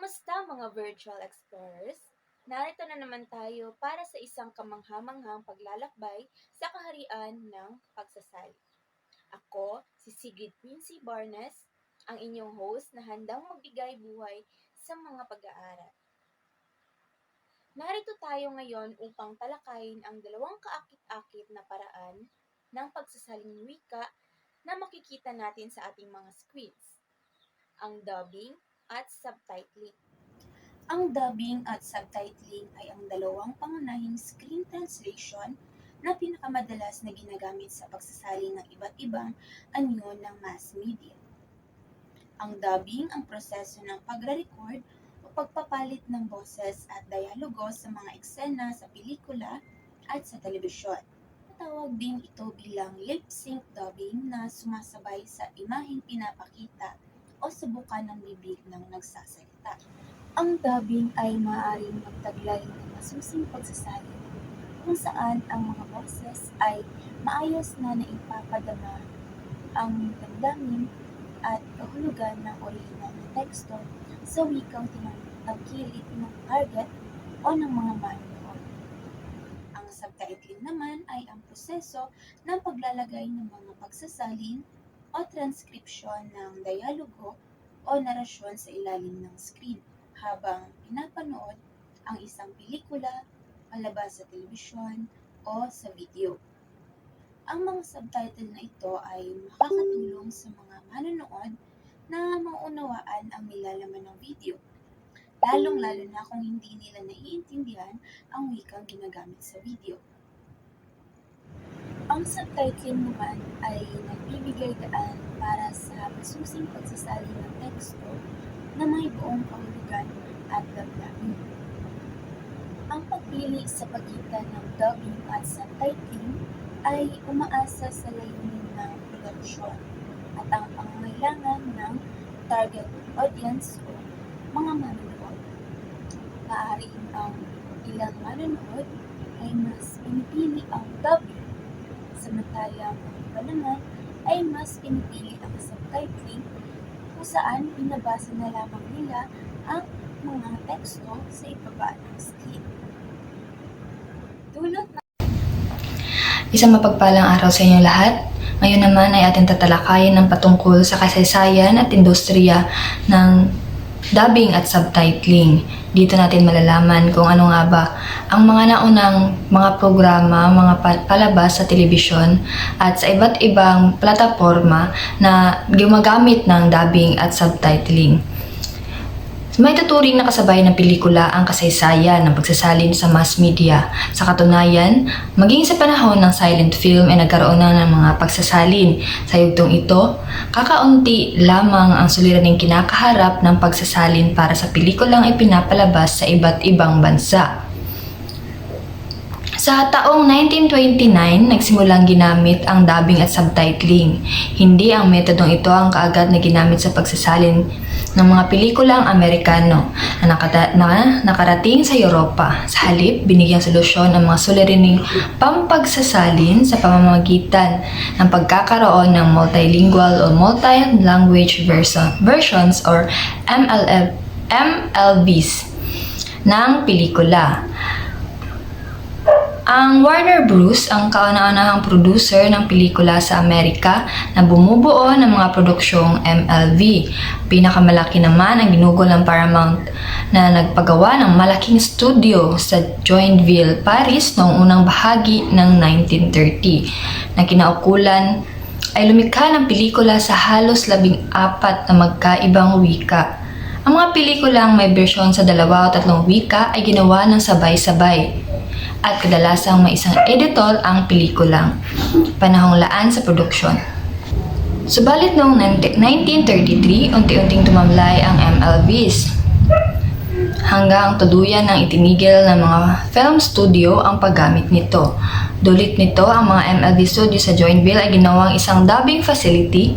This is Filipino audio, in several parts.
Kamusta mga virtual explorers? Narito na naman tayo para sa isang kamangha-manghang paglalakbay sa kaharian ng pagsasali. Ako, si Sigrid Quincy Barnes, ang inyong host na handang magbigay buhay sa mga pag-aaral. Narito tayo ngayon upang talakayin ang dalawang kaakit-akit na paraan ng pagsasaling wika na makikita natin sa ating mga screens, ang dubbing at subtitling. Ang dubbing at subtitling ay ang dalawang pangunahing screen translation na pinakamadalas na ginagamit sa pagsasali ng iba't ibang anyo ng mass media. Ang dubbing ang proseso ng pagre-record o pagpapalit ng boses at dialogo sa mga eksena sa pelikula at sa telebisyon. Tawag din ito bilang lip-sync dubbing na sumasabay sa imaheng pinapakita o subukan ng bibig ng nagsasalita. Ang dubbing ay maaaring magtaglay ng masusing pagsasali kung saan ang mga boses ay maayos na naipapadama ang damdamin at kahulugan ng orihinal na teksto sa wikang tinatangkilik ng target o ng mga manonood. Ang subtitling naman ay ang proseso ng paglalagay ng mga pagsasalin o transkripsyon ng dialogo o narasyon sa ilalim ng screen habang pinapanood ang isang pelikula, palabas sa telebisyon o sa video. Ang mga subtitle na ito ay makakatulong sa mga manonood na maunawaan ang nilalaman ng video, lalong-lalo na kung hindi nila naiintindihan ang wikang ginagamit sa video. Ang subtitling naman ay nagbibigay daan para sa masusing pagsasali ng teksto na may buong kahulugan at damdamin. Ang pagpili sa pagitan ng dubbing at subtitling ay umaasa sa layunin ng produksyon at ang pangangailangan ng target audience o mga manonood. Maaaring ang ilang manonood ay mas pinipili ang dubbing, samantalang ang iba naman ay mas pinipili ang subtitling kung saan binabasa na lamang nila ang mga teksto sa ibaba ng screen. Dulot na Isang mapagpalang araw sa inyo lahat. Ngayon naman ay ating tatalakayin ng patungkol sa kasaysayan at industriya ng dubbing at subtitling. Dito natin malalaman kung ano nga ba ang mga naunang mga programa, mga palabas sa telebisyon at sa iba't ibang plataforma na gumagamit ng dubbing at subtitling. May tuturing na kasabay ng pelikula ang kasaysayan ng pagsasalin sa mass media. Sa katunayan, maging sa panahon ng silent film ay nagkaroon na ng mga pagsasalin. Sa yugtong ito, kakaunti lamang ang suliraning kinakaharap ng pagsasalin para sa pelikulang ipinapalabas sa iba't ibang bansa. Sa taong 1929, nagsimulang ginamit ang dubbing at subtitling. Hindi ang metodong ito ang kaagad na ginamit sa pagsasalin ng mga pelikulang Amerikano na nakarating sa Europa. Sa halip, binigyang solusyon ang mga suliraning pampagsasalin sa pamamagitan ng pagkakaroon ng multilingual o multi-language versions or MLVs ng pelikula. Ang Warner Bros. Ang kauna-unahang producer ng pelikula sa Amerika na bumubuo ng mga produksyong MLV. Pinakamalaki naman ang ginugol ng Paramount na nagpagawa ng malaking studio sa Joinville, Paris noong unang bahagi ng 1930 na kinaukulan ay lumikha ng pelikula sa halos 14 na magkaibang wika. Ang mga pelikulang may bersyon sa 2 o 3 wika ay ginawa ng sabay-sabay at kadalasang may isang editor ang pelikulang panahong laan sa produksyon. Subalit noong 1933, unti-unting tumamlay ang MLVs hanggang tuluyan ng itinigil ng mga film studio ang paggamit nito. Dulot nito, ang mga MLV studio sa Joinville ay ginawang isang dubbing facility.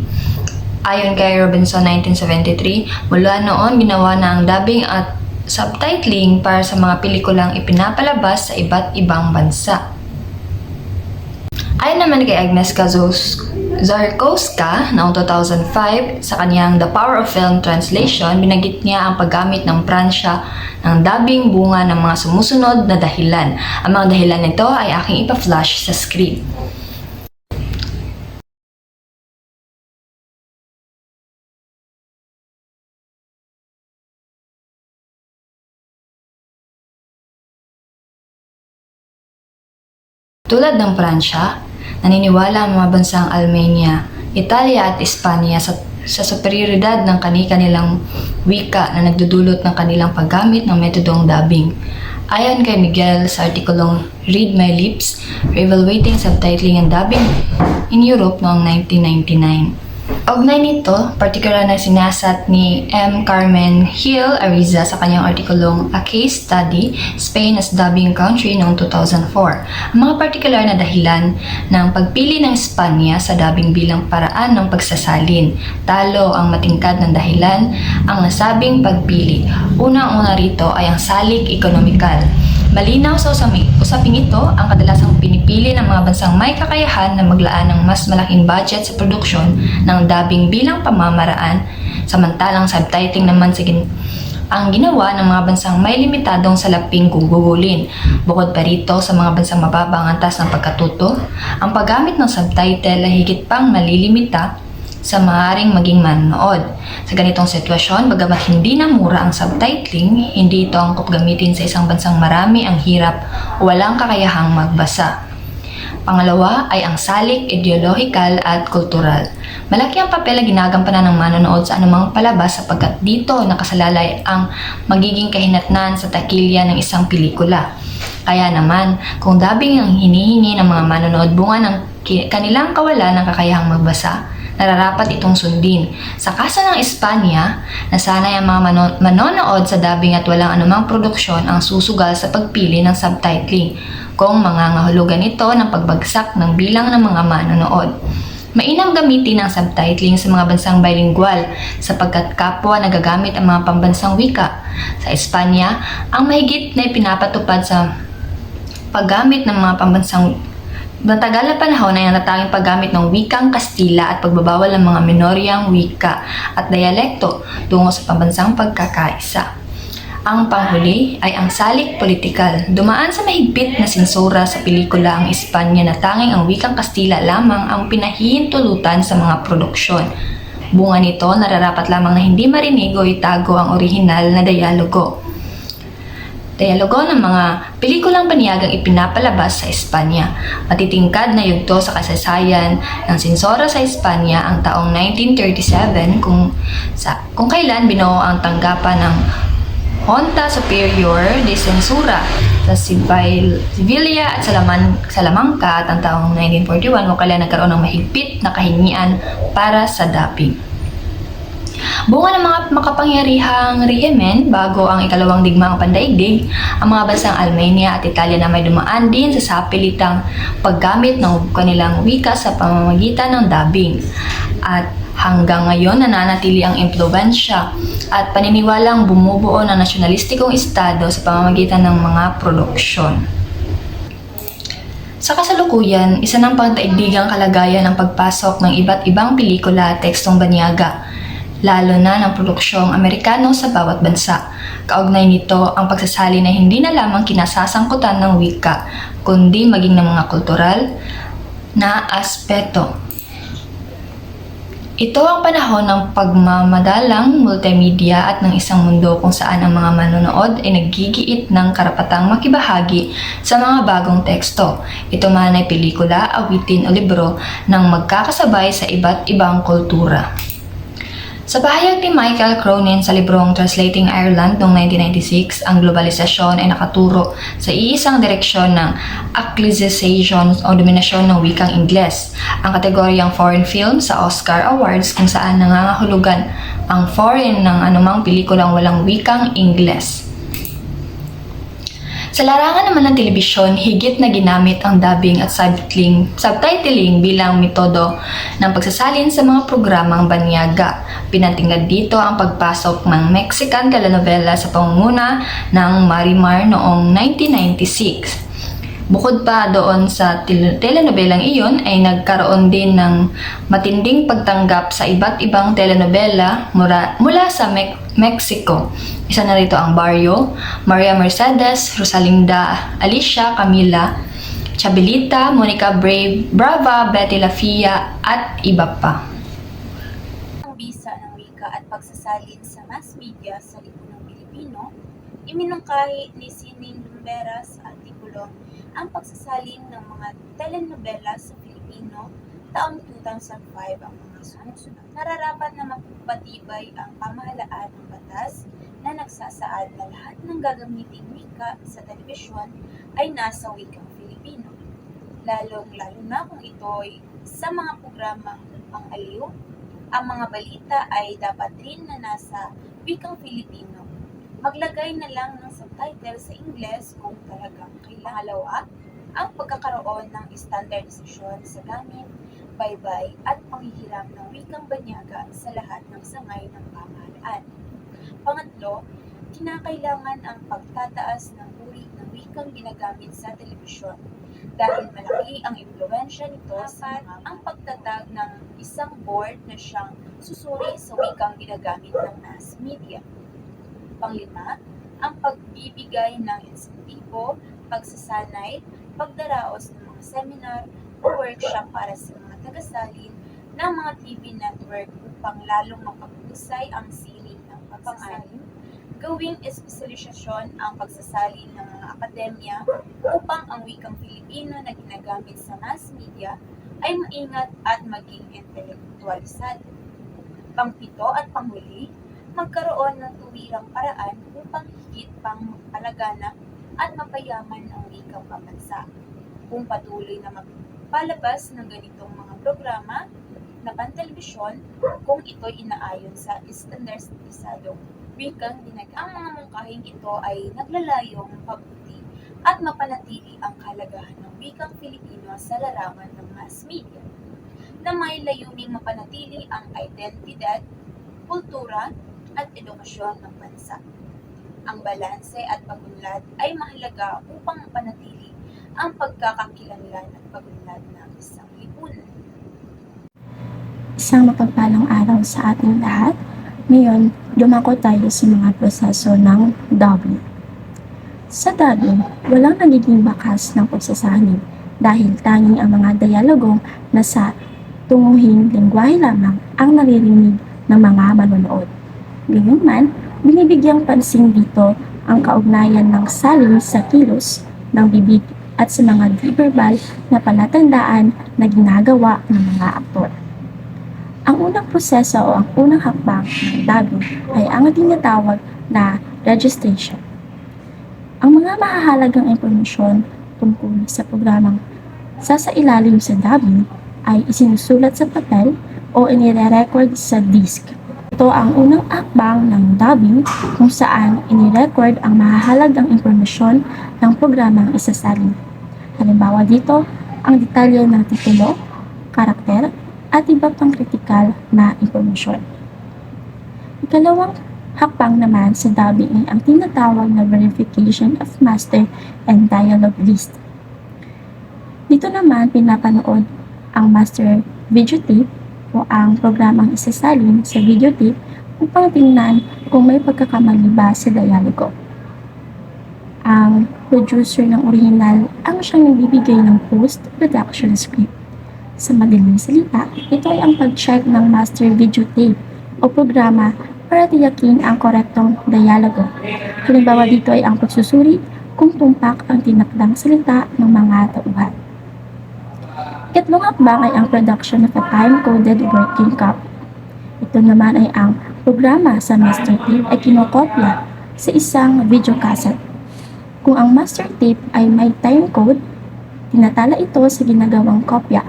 Ayon kay Robinson 1973, mula noon ginawa na ang dubbing at subtitling para sa mga pelikulang ipinapalabas sa iba't ibang bansa. Ayon naman kay Agnes Zarkowska noong 2005 sa kanyang The Power of Film Translation, binanggit niya ang paggamit ng Pransya ng dubbing bunga ng mga sumusunod na dahilan. Ang mga dahilan nito ay aking ipa-flash sa screen. Tulad ng Pransya, naniniwala ang mga bansang Armenia, Italia at Espanya sa superioridad ng kani-kanilang wika na nagdudulot ng kanilang paggamit ng metodong dubbing. Ayon kay Miguel sa artikulong Read My Lips, Reevaluating Subtitling and Dubbing in Europe noong 1999. Kaugnay nito, partikular na sinasat ni M. Carmen Hill Ariza sa kanyang artikulong A Case Study, Spain as Dubbing Country noong 2004. Ang mga partikular na dahilan ng pagpili ng Espanya sa dubbing bilang paraan ng pagsasalin. Talo ang matingkad ng dahilan ang nasabing pagpili. Unang-una rito ay ang salik ekonomikal. Malinaw sa usaping ito ang kadalasang pinipili ng mga bansang may kakayahan na maglaan ng mas malaking budget sa produksyon ng dubbing bilang pamamaraan, samantalang subtitling naman ang ginawa ng mga bansang may limitadong salaping kung gugulin. Bukod pa rito sa mga bansang mababang antas ng pagkatuto, ang paggamit ng subtitle ay higit pang malilimita sa maaaring maging manonood. Sa ganitong sitwasyon, bagamat hindi na mura ang subtitling, hindi ito angkop gamitin sa isang bansang marami ang hirap o walang kakayahang magbasa. Pangalawa ay ang salik ideolohikal at kultural. Malaki ang papel na ginagampanan ng manonood sa anumang palabas sapagkat dito nakasalalay ang magiging kahinatnan sa takilya ng isang pelikula. Kaya naman, kung dubbing ang hinihingi ng mga manonood bunga ng kanilang kawalan ng kakayahang magbasa, nararapat itong sundin. Sa kaso ng Espanya, nasanay ang mga manonood sa dubbing at walang anumang produksyon ang susugal sa pagpili ng subtitling kung mangangahulugan ito ng pagbagsak ng bilang ng mga manonood. Mainam gamitin ang subtitling sa mga bansang bilingual sapagkat kapwa nagagamit ang mga pambansang wika. Sa Espanya, ang mahigit na ipinapatupad sa paggamit ng mga pambansang matagal na panahon ay ang natanging paggamit ng wikang Kastila at pagbabawal ng mga minoryang wika at dialekto tungo sa pambansang pagkakaisa. Ang panghuli ay ang salik politikal. Dumaan sa mahigpit na sensura sa pelikula ang Espanya na tanging ang wikang Kastila lamang ang pinahihintulutan sa mga produksyon. Bunga nito, nararapat lamang na hindi marinig o itago ang orihinal na dialogo ng mga pelikulang banyagang ipinapalabas sa Espanya. Matitingkad na yugto sa kasaysayan ng sensora sa Espanya ang taong 1937 kung kailan binuo ang tanggapan ng Junta Superior de Censura sa Sevilla at Salamanca at ang taong 1941 kung kailan nagkaroon ng mahigpit na kahingian para sa dubbing. Bunga ng mga makapangyarihang rehimen bago ang ikalawang digmaang pandaigdig, ang mga bansang Armenia at Italia na may dumaan din sa sapilitang paggamit ng kanilang wika sa pamamagitan ng dubbing. At hanggang ngayon nananatili ang impluwensya at paniniwalang bumubuo ng nasyonalistikong estado sa pamamagitan ng mga produksyon. Sa kasalukuyan, isa ng pangdaigdigang kalagayan ang pagpasok ng iba't ibang pelikula at tekstong banyaga, lalo na ng produksyong Amerikano sa bawat bansa. Kaugnay nito ang pagsasalin na hindi na lamang kinasasangkutan ng wika, kundi maging ng mga kultural na aspeto. Ito ang panahon ng pagmamadalang multimedia at ng isang mundo kung saan ang mga manonood ay naggigiit ng karapatang makibahagi sa mga bagong teksto. Ito man ay pelikula, awitin o libro nang magkakasabay sa iba't ibang kultura. Sa pahayag ni Michael Cronin sa librong Translating Ireland noong 1996, ang globalisasyon ay nakaturo sa iisang direksyon ng Anglicization o dominasyon ng wikang Ingles. Ang kategoryang foreign film sa Oscar Awards kung saan nangangahulugan ang foreign ng anumang pelikulang walang wikang Ingles. Sa larangan naman ng telebisyon, higit na ginamit ang dubbing at subtitling bilang metodo ng pagsasalin sa mga programang banyaga. Pinatingad dito ang pagpasok ng Mexican telenovela sa pangunguna ng Marimar noong 1996. Bukod pa doon sa telenobelang iyon ay nagkaroon din ng matinding pagtanggap sa iba't ibang telenovela mula sa Mexico. Isa na rito ang Barrio, Maria Mercedes, Rosalinda, Alicia, Camila, Chabelita, Monica Brava, Betty La Fia at iba pa. Ang bisa ng wika at pagsasalin sa mass media sa lipunang Pilipino, iminungkahi ni Sining Lumbera sa artikulong ang pagsasalin ng mga telenovela sa Pilipino taong 2005 ang mga sumusunod. Nararapat na mapagpatibay ang pamahalaan ng batas na nagsasaad na lahat ng gagamiting wika sa telebisyon ay nasa wikang Filipino. Lalong-lalo na kung ito'y sa mga programang pang-aliw, ang mga balita ay dapat rin na nasa wikang Filipino. Maglagay na lang ng subtitle sa Ingles kung talagang kailangan. Ang pagkakaroon ng standardisasyon sa gamit, baybay at panghihiram ng wikang banyaga sa lahat ng sangay ng pamahalaan. Pangatlo, kinakailangan ang pagtataas ng uri ng wikang ginagamit sa telebisyon dahil malaki ang impluwensya nito sa ang pagtatag ng isang board na siyang susuri sa wikang ginagamit ng mass media. Panglima, ang pagbibigay ng insentibo, pagsasanay, pagdaraos ng mga seminar o workshop para sa mga tagasalin ng mga TV network upang lalong mapag-usay ang sining ng pagsasalin. Gawing espesyalisasyon ang pagsasalin ng mga akademya upang ang wikang Filipino na ginagamit sa mass media ay maingat at maging intelektualisado. Pangpito at panghuli, magkaroon ng tuwirang paraan upang higit pang mapalaganap at mapayaman ang wikang pambansa. Kung patuloy na magpalabas ng ganitong mga programa na pantelebisyon, kung ito'y inaayon sa standardisado wikang ginagamit. Ang mga mungkahing ito ay naglalayong mapabuti at mapanatili ang kahalagahan ng wikang Filipino sa larawan ng mass media, na may layuning mapanatili ang identidad, kultura, at edukasyon ng bansa. Ang balanse at pagunlad ay mahalaga upang mapanatili ang pagkakakilanlan at pagunlad ng isang lipunan. Isang mapagpalang araw sa ating lahat. Ngayon, dumako tayo sa mga proseso ng dubbing. Sa dubbing, walang nagiging bakas ng pagsasanib dahil tanging ang mga dialogong nasa tunguhing lengguwahe lamang ang naririnig ng mga manonood. Gayunman, binibigyang pansin dito ang kaugnayan ng salin sa kilos ng bibig at sa mga di-verbal na palatandaan na ginagawa ng mga aktor. Ang unang proseso o ang unang hakbang ng dubbing ay ang tinatawag na registration. Ang mga mahahalagang impormasyon tungkol sa programang sasailalim sa dubbing ay isinusulat sa papel o inire-record sa disk. Ito ang unang hakbang ng dubbing kung saan inirecord ang mahahalagang impormasyon ng programang isasalin. Halimbawa dito, ang detalye ng titulo, karakter, at iba pang kritikal na impormasyon. Ikalawang hakbang naman sa dubbing ay ang tinatawag na verification of master and dialogue list. Dito naman pinapanood ang master videotape o ang programang isasalin sa videotape upang tingnan kung may pagkakamali ba sa dialogo. Ang producer ng original ang siyang nagbibigay ng post-production script. Sa madaling salita, ito ay ang pag-check ng master videotape o programa para tiyakin ang korektong dialogo. Halimbawa dito ay ang pagsusuri kung tumpak ang tinakdang salita ng mga tauhan. Ikatlong hakbang ay ang production of a time-coded working copy. Ito naman ay ang programa sa master tape ay kinokopya sa isang video cassette. Kung ang master tape ay may time code, tinatala ito sa ginagawang kopya.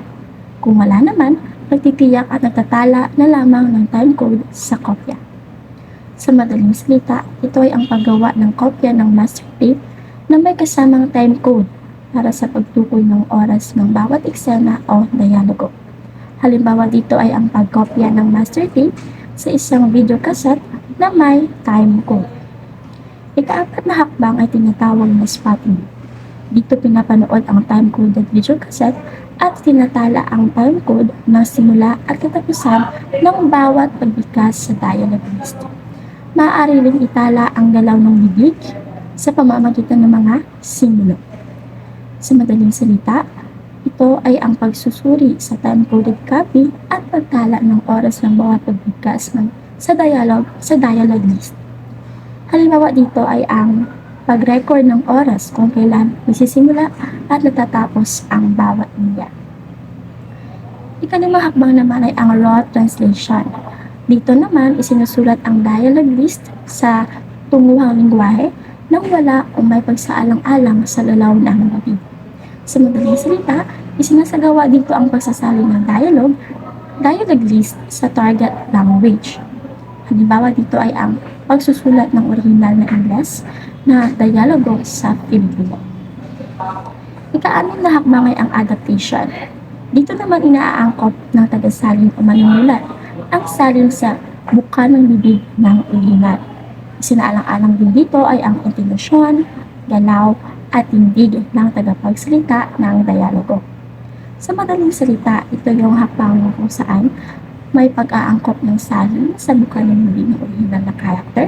Kung wala naman, nagtitiyak at nagtatala na lamang ng time code sa kopya. Sa madaling salita, ito ay ang paggawa ng kopya ng master tape na may kasamang time code para sa pagtukoy ng oras ng bawat eksena o dialogo. Halimbawa dito ay ang pagkopya ng master tape sa isang video cassette na may time code. Ikaapat na hakbang ay tinatawag na spotting. Dito pinapanood ang time-coded video cassette at tinatala ang timecode ng simula at katapusan ng bawat pagbigkas sa dialogue list. Maaari ring itala ang galaw ng bibig sa pamamagitan ng mga simbolo. Sa madaling salita, ito ay ang pagsusuri sa time-coded copy at pagtala ng oras ng bawat pagbigkas sa dialogue list. Halimbawa dito ay ang pag-record ng oras kung kailan nagsisimula at natatapos ang bawat linya. Ikalimang hakbang naman ay ang raw translation. Dito naman isinusulat ang dialogue list sa tunguhang lingwahe nang wala o may pagsaalang-alang sa lalaw ng bibig. Sa madaling salita, isinasagawa dito ang pagsasalin ng dialogue list sa target language. Halimbawa dito ay ang pagsusulat ng orihinal na Ingles na dialogo sa Filipino. Ika-anim na hakbang ay ang adaptation. Dito naman inaaangkop ng tagasalin o manunulat ang salin sa buka ng bibig ng orihinal. Isinaalang-alang din dito ay ang intonasyon, galaw, at tindig ng tagapagsalita ng dialogo. Sa madaling salita, ito yung hakbang kung saan may pag-aangkop ng salin sa buka ng bibig ng orihinal na karakter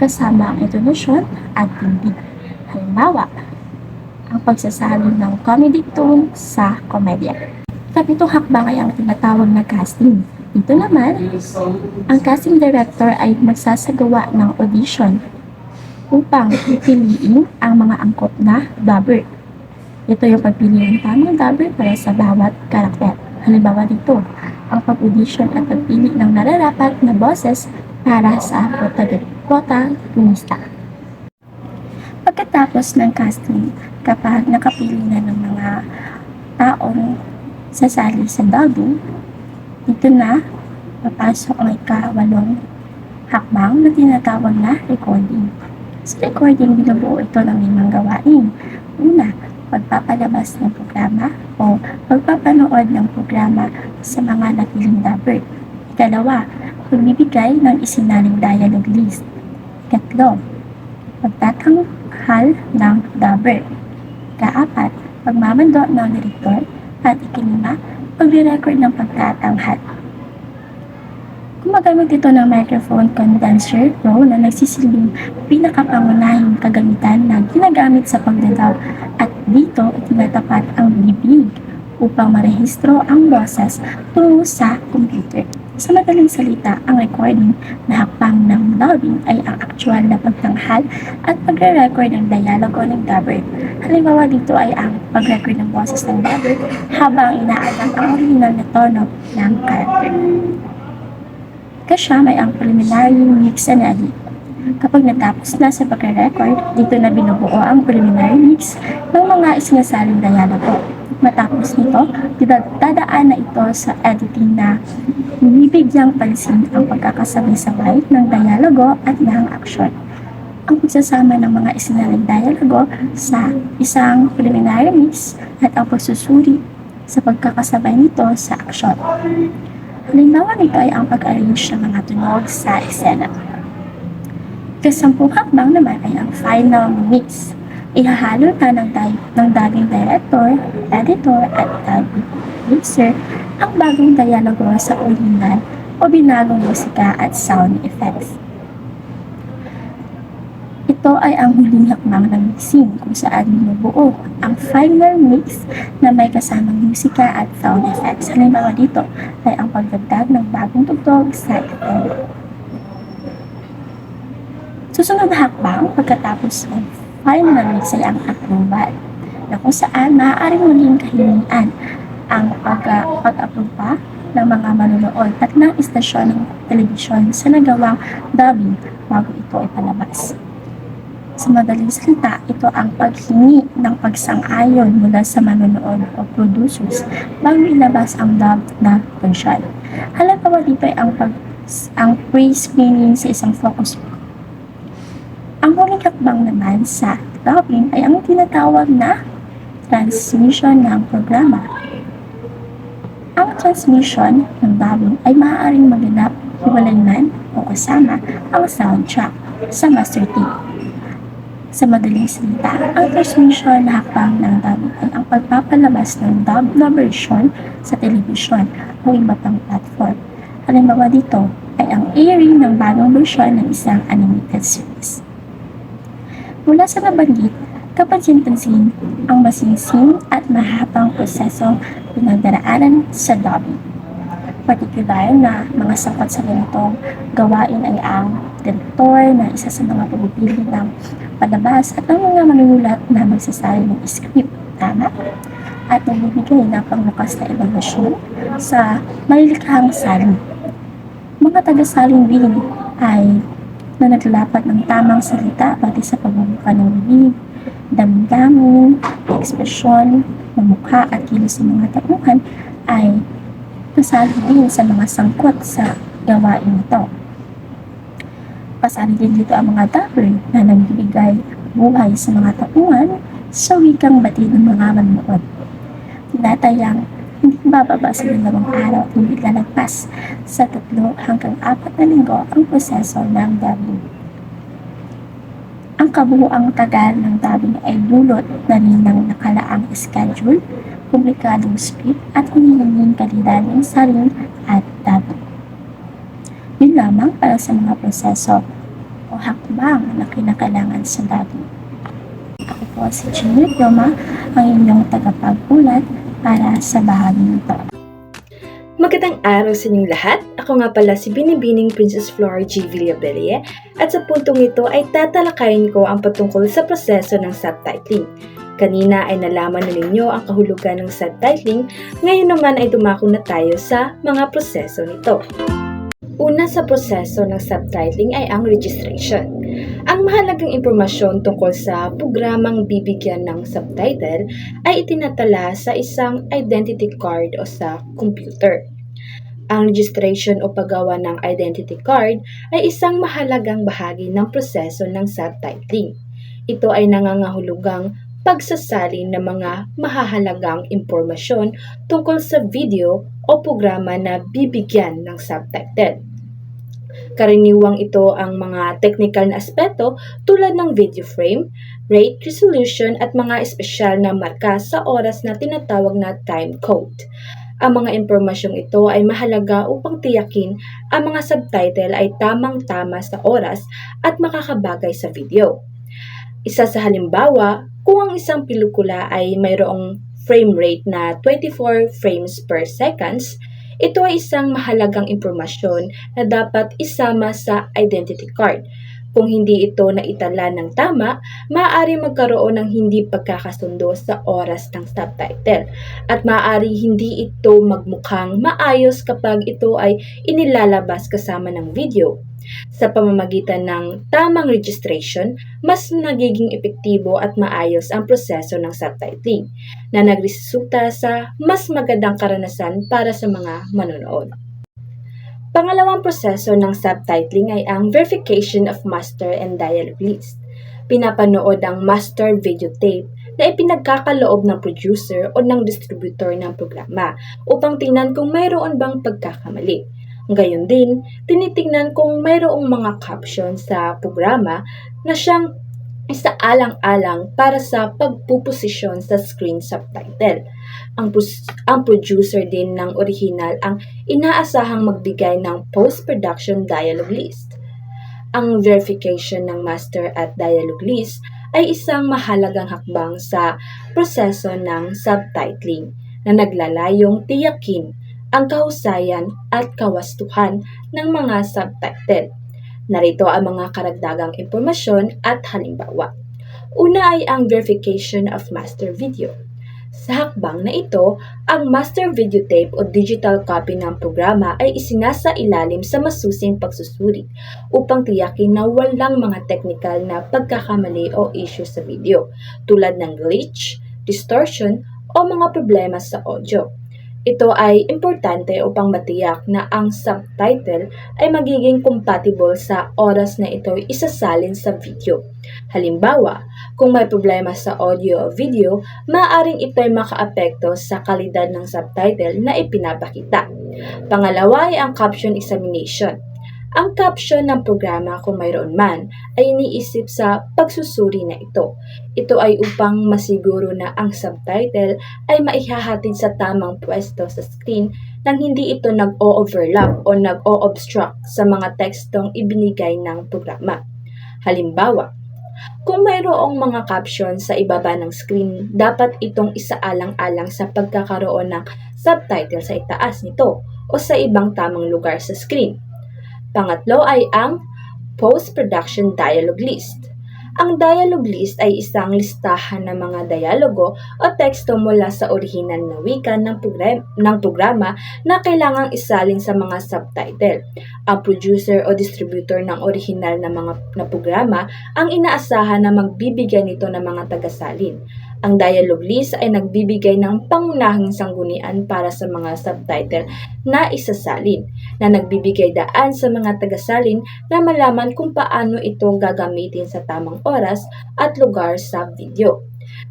kasama ang intonasyon at tindig. Halimbawa, ang pagsasalin ng comedic tone sa komedya. Kapitong hakbang ay ang tinatawag na casting. Dito naman, ang casting director ay magsasagawa ng audition upang piliin ang mga angkop na dubber. Ito yung pagpili ng tamang dubber para sa bawat karakter. Halimbawa dito, ang pag-audition at pagpili ng nararapat na boses para sa protagonista. Pagkatapos ng casting, kapag nakapili na ng mga taong sasali sa dubbing, dito na papasok ang ika-8 hakbang na tinatawag na recording. Sa recording, binubuo ito ng 5 gawain. Una, pagpapalabas ng programa o pagpapanood ng programa sa mga napiling dubber. Ikalawa, pagbibigay ng isinaling dialogue list. Ikatlo, pagtatanghal ng dubber. Ikaapat, pagmamando ng direktor. At ikalima, pagre-record ng pagtatanghal. Gumagamit ito ng microphone condenser pro na nagsisilbing pinakapangunahing kagamitan na ginagamit sa pagdadaw at dito tinatapat ang bibig upang marehistro ang boses tungo sa computer. Sa madaling salita, ang recording na hakbang ng dubbing ay ang aktual na pagtanghal at pagre-record ng dialogo ng dubber. Halimbawa dito ay ang pag-record ng boses ng dubber habang inaalam ang original na tono ng character. Kasama ay ang preliminary mix and edit. Kapag natapos na sa pagre-record, dito na binubuo ang preliminary mix ng mga isinasaling dialogo. Matapos nito, dadaan na ito sa editing na binibigyang pansin ang pagkakasabay-sabay ng dialogo at ng aksyon. Ang pagsasama ng mga isinaling dialogo sa isang preliminary mix at ang pagsusuri sa pagkakasabay nito sa aksyon. Halimbawa nito ay ang pag-arrange ng mga tunog sa eksena. Ika-10 hakbang naman ay ang final mix. Ihahalo na ng dubbing director, editor at dubbing mixer ang bagong dialogo sa original o binagong musika at sound effects. Ito ay ang huling hakbang ng mixing kung saan binubuo ang final mix na may kasamang musika at sound effects. Halimbawa dito ay ang pagdagdag ng bagong tugtog sa eksena. Susunod na hakbang pagkatapos ng final mix ay ang approval, na kung saan maaaring maging kahilingan ang pag-aproba ng mga manonood at ng istasyon ng telebisyon sa nagawang dubbing bago ito ipalabas. Sa madaling salita, ito ang paghingi ng pagsang-ayon mula sa manonood o producers bago ilabas ang dubbed na version. Halimbawa dito ay ang pre-screening sa isang focus group. Ang huling hakbang naman sa dubbing ay ang tinatawag na transmission ng programa. Ang transmission ng dubbing ay maaaring maganap hiwalay man o kasama ang soundtrack sa master tape. Sa madaling salita, ang transmission na hakbang ng dubbing ay ang pagpapalabas ng dub na version sa telebisyon o iba pang platform. Halimbawa dito ay ang airing ng bagong version ng isang animated series. Mula sa nabanggit, kapansin-pansin ang masingsing at mahabang prosesong pinagdaraanan sa dubbing. Partikular na mga sapat sa ganitong gawain ay ang direktor na isa sa mga pumipili ng palabas at ang mga manunulat na magsasali ng script, tama? At nagbibigay ng pangbukas na evaluasyon sa malilikhang salin. Mga taga-salin din ay na naglalapat ng tamang salita pati sa pagbubuka ng bibig, damdamin, ekspresyon, ng mukha at kilos ng mga tauhan ay kasali din sa mga sangkot sa gawain ito. Kasali din dito ang mga dubber na nagbibigay buhay sa mga tauhan sa wikang batid ng mga manonood. Tinatayang hindi bababa sa 2 araw at hindi lalagpas sa 3 hanggang 4 na linggo ang proseso ng dubbing. Ang kabuuang tagal ng dubbing ay dulot na rin ng nakalaang schedule, publikadong script at hinihinging kalidad ng salin at dubbing. Yun lamang para sa mga proseso o hakbang na kinakailangan sa dubbing. Ako po si Jimmy Roma, ang inyong tagapag-ulat para sa bahagi nito. Magandang araw sa inyong lahat. Ako nga pala si Binibining Princess Flora G. Villabelle at sa puntong ito ay tatalakayin ko ang patungkol sa proseso ng subtitling. Kanina ay nalaman na ninyo ang kahulugan ng subtitling, ngayon naman ay dumako na tayo sa mga proseso nito. Una sa proseso ng subtitling ay ang registration. Ang mahalagang impormasyon tungkol sa programang bibigyan ng subtitle ay itinatala sa isang identity card o sa computer. Ang registration o paggawa ng identity card ay isang mahalagang bahagi ng proseso ng subtitling. Ito ay nangangahulugang pagsasalin ng mga mahahalagang impormasyon tungkol sa video o programa na bibigyan ng subtitle. Karaniwang ito ang mga technical na aspeto tulad ng video frame, rate, resolution at mga espesyal na marka sa oras na tinatawag na time code. Ang mga impormasyong ito ay mahalaga upang tiyakin ang mga subtitle ay tamang-tama sa oras at makakabagay sa video. Isa sa halimbawa, kung ang isang pelikula ay mayroong frame rate na 24 frames per seconds, ito ay isang mahalagang impormasyon na dapat isama sa identity card. Kung hindi ito naitala ng tama, maaari magkaroon ng hindi pagkakasundo sa oras ng subtitle at maaari hindi ito magmukhang maayos kapag ito ay inilalabas kasama ng video. Sa pamamagitan ng tamang registration, mas nagiging epektibo at maayos ang proseso ng subtitling na nagresulta sa mas magandang karanasan para sa mga manonood. Pangalawang proseso ng subtitling ay ang verification of master and dialogue list. Pinapanood ang master videotape na ipinagkakaloob ng producer o ng distributor ng programa upang tingnan kung mayroon bang pagkakamali. Gayon din, tinitingnan kung mayroong mga caption sa programa na siyang isaalang-alang para sa pagpuposisyon sa screen subtitle. Ang producer din ng original ang inaasahang magbigay ng post-production dialogue list. Ang verification ng master at dialogue list ay isang mahalagang hakbang sa proseso ng subtitling na naglalayong tiyakin ang kahusayan at kawastuhan ng mga subtitle. Narito ang mga karagdagang impormasyon at halimbawa. Una ay ang verification of master video. Sa hakbang na ito, ang master videotape o digital copy ng programa ay isinasailalim sa masusing pagsusuri upang tiyakin na walang mga technical na pagkakamali o issue sa video tulad ng glitch, distortion o mga problema sa audio. Ito ay importante upang matiyak na ang subtitle ay magiging compatible sa oras na ito isasalin sa video. Halimbawa, kung may problema sa audio o video, maaaring ito ay makaapekto sa kalidad ng subtitle na ipinapakita. Pangalawa ay ang caption examination. Ang caption ng programa, kung mayroon man, ay iniisip sa pagsusuri na ito. Ito ay upang masiguro na ang subtitle ay maihahatid sa tamang pwesto sa screen nang hindi ito nag-o-overlap o nag-o-obstruct sa mga tekstong ibinigay ng programa. Halimbawa, kung mayroong mga caption sa ibaba ng screen, dapat itong isaalang-alang sa pagkakaroon ng subtitle sa itaas nito o sa ibang tamang lugar sa screen. Pangatlo ay ang post-production dialogue list. Ang dialogue list ay isang listahan ng mga dialogo o teksto mula sa orihinal na wika ng programa na kailangang isalin sa mga subtitle. Ang producer o distributor ng orihinal na programa ang inaasahan na magbibigay nito ng mga tagasalin. Ang dialogue list ay nagbibigay ng pangunahing sanggunian para sa mga subtitle na isasalin, na nagbibigay daan sa mga tagasalin na malaman kung paano ito gagamitin sa tamang oras at lugar sa video.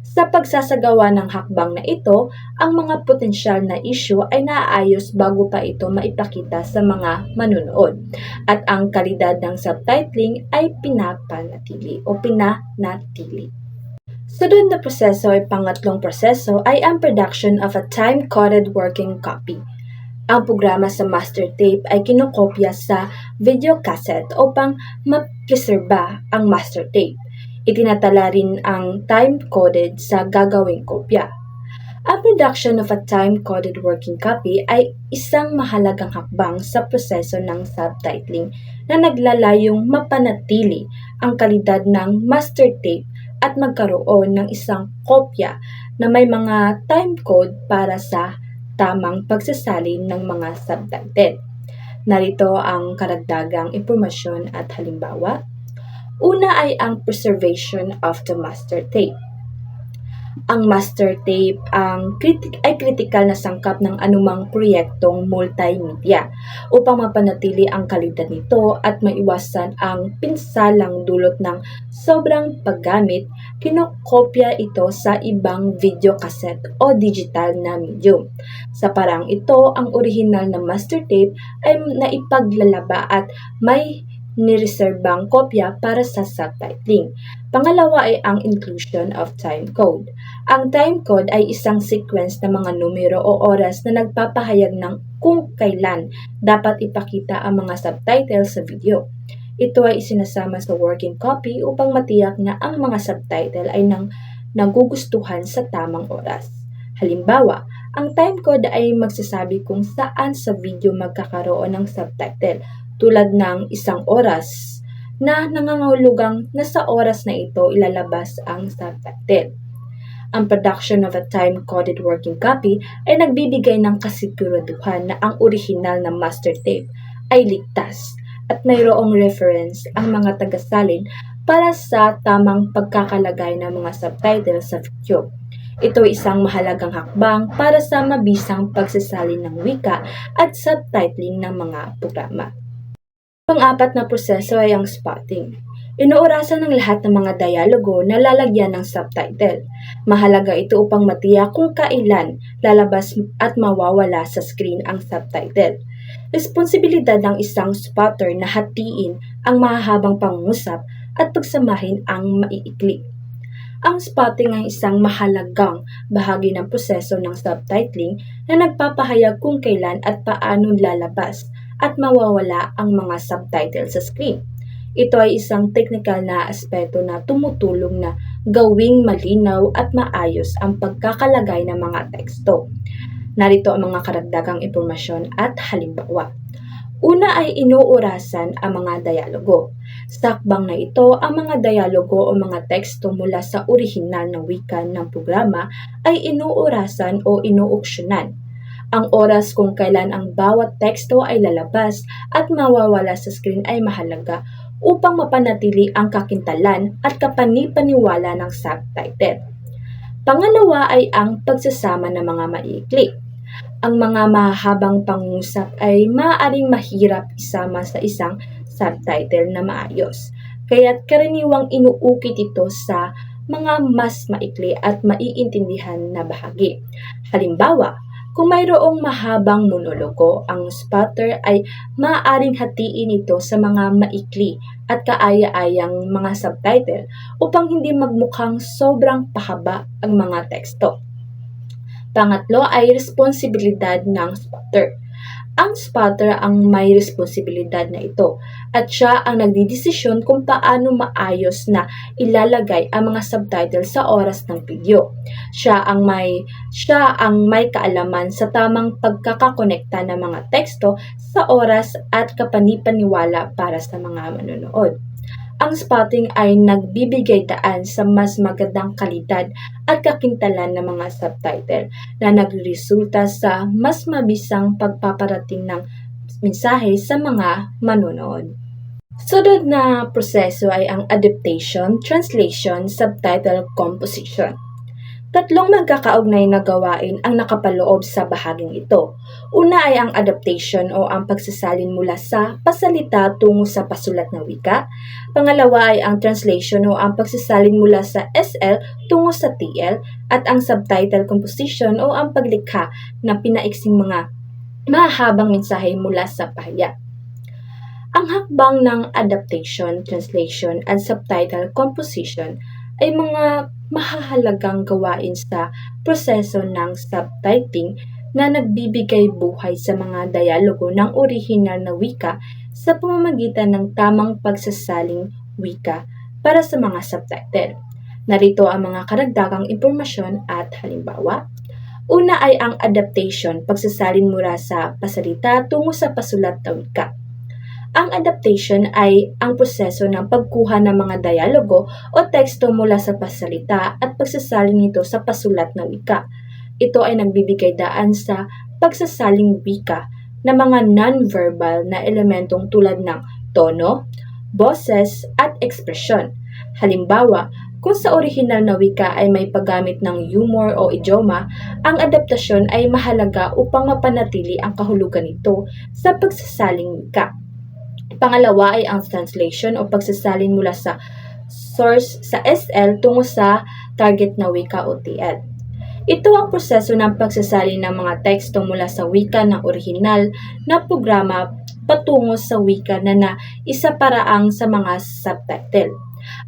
Sa pagsasagawa ng hakbang na ito, ang mga potensyal na issue ay naaayos bago pa ito maipakita sa mga manunood, at ang kalidad ng subtitling ay pinanatili. Sunod na proseso ay pangatlong proseso ay ang production of a time-coded working copy. Ang programa sa master tape ay kinokopya sa video cassette upang mapreserba ang master tape. Itinatala rin ang time-coded sa gagawing kopya. Ang production of a time-coded working copy ay isang mahalagang hakbang sa proseso ng subtitling na naglalayong mapanatili ang kalidad ng master tape at magkaroon ng isang kopya na may mga timecode para sa tamang pagsasalin ng mga subtitle. Narito ang karagdagang impormasyon at halimbawa. Una ay ang preservation of the master tape. Ang master tape ay kritikal na sangkap ng anumang proyektong multimedia upang mapanatili ang kalidad nito at maiwasan ang pinsalang dulot ng sobrang paggamit. Kinokopya ito sa ibang video cassette o digital na medium. Sa parang ito, ang orihinal na master tape ay naipaglalaba at may nireserbang kopya para sa subtitling. Pangalawa ay ang inclusion of timecode. Ang timecode ay isang sequence ng mga numero o oras na nagpapahayag ng kung kailan dapat ipakita ang mga subtitles sa video. Ito ay isinasama sa working copy upang matiyak na ang mga subtitle ay nagugustuhan sa tamang oras. Halimbawa, ang timecode ay magsasabi kung saan sa video magkakaroon ng subtitle, tulad ng 1 oras na nangangahulugang na sa oras na ito ilalabas ang subtitle. Ang production of a time-coded working copy ay nagbibigay ng kasiguraduhan na ang orihinal na master tape ay ligtas at mayroong reference ang mga tagasalin para sa tamang pagkakalagay ng mga subtitles sa video. Ito ay isang mahalagang hakbang para sa mabisang pagsasalin ng wika at subtitling ng mga programa. Pang-apat na proseso ay ang spotting. Inuurasan ng lahat ng mga dialogo na lalagyan ng subtitle. Mahalaga ito upang matiyak kung kailan lalabas at mawawala sa screen ang subtitle. Responsibilidad ng isang spotter na hatiin ang mahahabang pangungusap at pagsamahin ang maiikli. Ang spotting ay isang mahalagang bahagi ng proseso ng subtitling na nagpapahayag kung kailan at paano lalabas at mawawala ang mga subtitle sa screen. Ito ay isang technical na aspeto na tumutulong na gawing malinaw at maayos ang pagkakalagay ng mga teksto. Narito ang mga karagdagang impormasyon at halimbawa. Una ay inuurasan ang mga dialogo. Sa hakbang na ito, ang mga dialogo o mga teksto mula sa orihinal na wika ng programa ay inuurasan o inuuksyonan. Ang oras kung kailan ang bawat teksto ay lalabas at mawawala sa screen ay mahalaga upang mapanatili ang kakintalan at kapanipaniwala ng subtitle. Pangalawa ay ang pagsasama ng mga maiikli. Ang mga mahabang pangusap ay maaaring mahirap isama sa isang subtitle na maayos, kaya't karaniwang inuukit ito sa mga mas maikli at maiintindihan na bahagi. Halimbawa, Kung mayroong mahabang monologo, ang spotter ay maaaring hatiin ito sa mga maikli at kaaya-ayang mga subtitle upang hindi magmukhang sobrang pahaba ang mga teksto. Pangatlo ay responsibilidad ng spotter. Ang spotter ang may responsibilidad na ito at siya ang nagdidesisyon kung paano maayos na ilalagay ang mga subtitle sa oras ng video. Siya ang may kaalaman sa tamang pagkakakonekta ng mga teksto sa oras at kapanipaniwala para sa mga manonood. Ang spotting ay nagbibigay daan sa mas magandang kalidad at kakintalan ng mga subtitle na nagresulta sa mas mabisang pagpaparating ng mensahe sa mga manonood. Sunod na proseso ay ang adaptation, translation, subtitle, composition. Tatlong magkakaugnay na gawain ang nakapaloob sa bahaging ito. Una ay ang adaptation o ang pagsasalin mula sa pasalita tungo sa pasulat na wika. Pangalawa ay ang translation o ang pagsasalin mula sa SL tungo sa TL. At ang subtitle composition o ang paglikha ng pinaiksing mga mahabang mensahe mula sa pahayag. Ang hakbang ng adaptation, translation, at subtitle composition ay mga mahahalagang gawain sa proseso ng subtitling na nagbibigay buhay sa mga dialogo ng orihinal na wika sa pamamagitan ng tamang pagsasaling wika para sa mga subtitle. Narito ang mga karagdagang impormasyon at halimbawa. Una ay ang adaptation, pagsasalin mula sa pasalita tungo sa pasulat na wika. Ang adaptation ay ang proseso ng pagkuha ng mga dialogo o teksto mula sa pasalita at pagsasalin nito sa pasulat na wika. Ito ay nagbibigay daan sa pagsasaling wika ng mga non-verbal na elementong tulad ng tono, boses, at ekspresyon. Halimbawa, kung sa orihinal na wika ay may paggamit ng humor o idioma, ang adaptasyon ay mahalaga upang mapanatili ang kahulugan nito sa pagsasaling wika. Pangalawa ay ang translation o pagsasalin mula sa source sa SL tungo sa target na wika o TL. Ito ang proseso ng pagsasalin ng mga teksto mula sa wika ng orihinal na programa patungo sa wika na isaparaang sa mga subtitle.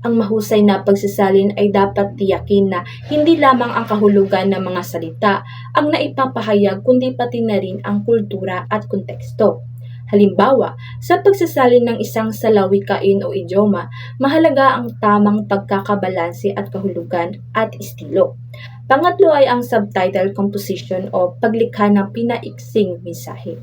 Ang mahusay na pagsasalin ay dapat tiyakin na hindi lamang ang kahulugan ng mga salita ang naipapahayag kundi pati na rin ang kultura at konteksto. Halimbawa, sa pagsasalin ng isang salawikain o idioma, mahalaga ang tamang pagkakabalanse at kahulugan at estilo. Pangatlo ay ang subtitle composition o paglikha ng pinaiksing mensahe.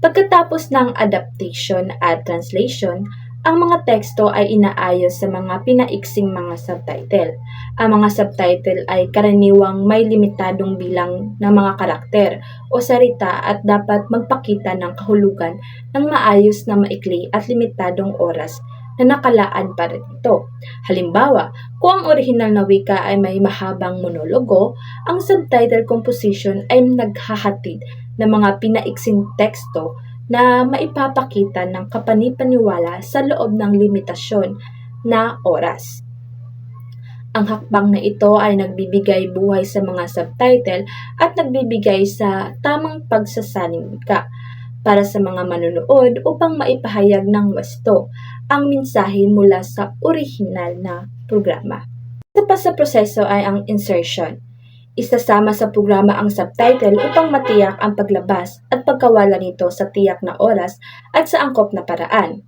Pagkatapos ng adaptation at translation, ang mga teksto ay inaayos sa mga pinaiksing mga subtitle. Ang mga subtitle ay karaniwang may limitadong bilang ng mga karakter o salita at dapat magpakita ng kahulugan ng maayos na maikli at limitadong oras na nakalaan para dito. Halimbawa, kung ang orihinal na wika ay may mahabang monologo, ang subtitle composition ay naghahatid ng mga pinaiksing teksto na maipapakita ng kapanipaniwala sa loob ng limitasyon na oras. Ang hakbang na ito ay nagbibigay buhay sa mga subtitle at nagbibigay sa tamang pagsasaling wika para sa mga manonood upang maipahayag ng wasto ang mensahe mula sa orihinal na programa. Isa pa sa proseso ay ang insertion. Isasama sa programa ang subtitle upang matiyak ang paglabas at pagkawala nito sa tiyak na oras at sa angkop na paraan.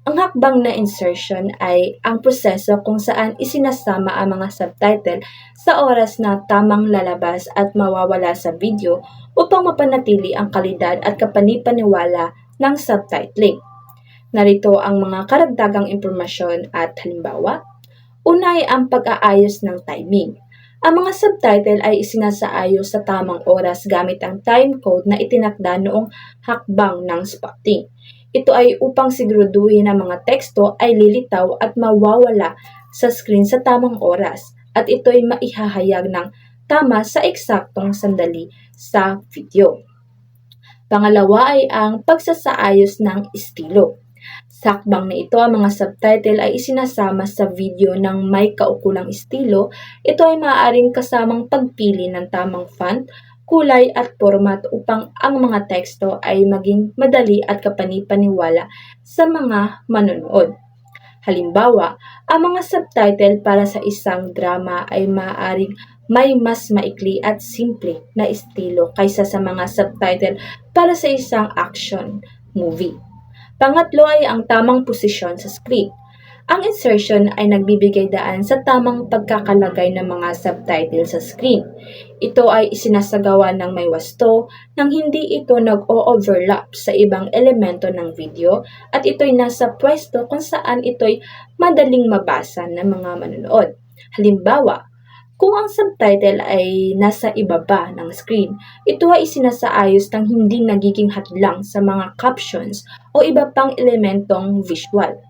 Ang hakbang na insertion ay ang proseso kung saan isinasama ang mga subtitle sa oras na tamang lalabas at mawawala sa video upang mapanatili ang kalidad at kapanipaniwala ng subtitling. Narito ang mga karagdagang impormasyon at halimbawa. Una ay ang pag-aayos ng timing. Ang mga subtitle ay isinasaayos sa tamang oras gamit ang timecode na itinakda noong hakbang ng spotting. Ito ay upang siguraduhin na mga teksto ay lilitaw at mawawala sa screen sa tamang oras at ito ay maihahayag ng tama sa eksaktong sandali sa video. Pangalawa ay ang pagsasaayos ng estilo. Sa hakbang na ito, ang mga subtitle ay isinasama sa video ng may kaukulang estilo. Ito ay maaaring kasamang pagpili ng tamang font, kulay at format upang ang mga teksto ay maging madali at kapani-paniwala sa mga manonood. Halimbawa, ang mga subtitle para sa isang drama ay maaaring may mas maikli at simple na estilo kaysa sa mga subtitle para sa isang action movie. Pangatlo ay ang tamang posisyon sa script. Ang insertion ay nagbibigay daan sa tamang pagkakalagay ng mga subtitle sa screen. Ito ay isinasagawa ng may wasto nang hindi ito nag-o-overlap sa ibang elemento ng video at ito'y nasa pwesto kung saan ito'y madaling mabasa ng mga manonood. Halimbawa, kung ang subtitle ay nasa ibaba ng screen, ito ay isinasaayos ng hindi nagiging hadlang sa mga captions o iba pang elementong visual.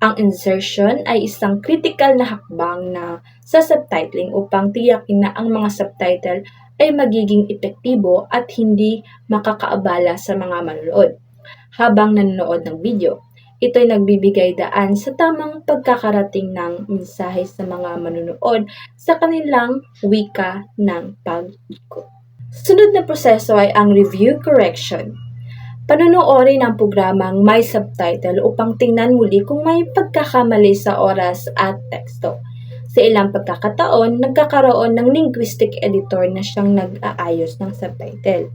Ang insertion ay isang critical na hakbang na sa subtitling upang tiyakin na ang mga subtitle ay magiging epektibo at hindi makakaabala sa mga manonood. Habang nanonood ng video, ito ay nagbibigay daan sa tamang pagkakarating ng mensahe sa mga manonood sa kanilang wika ng pag-ikot. Sunod na proseso ay ang review correction. Panonoorin ang programang may subtitle upang tingnan muli kung may pagkakamali sa oras at teksto. Sa ilang pagkakataon, nagkakaroon ng linguistic editor na siyang nag-aayos ng subtitle.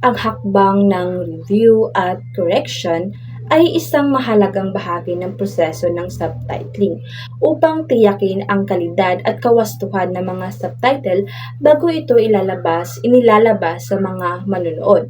Ang hakbang ng review at correction ay isang mahalagang bahagi ng proseso ng subtitling upang tiyakin ang kalidad at kawastuhan ng mga subtitle bago ito inilalabas sa mga manonood.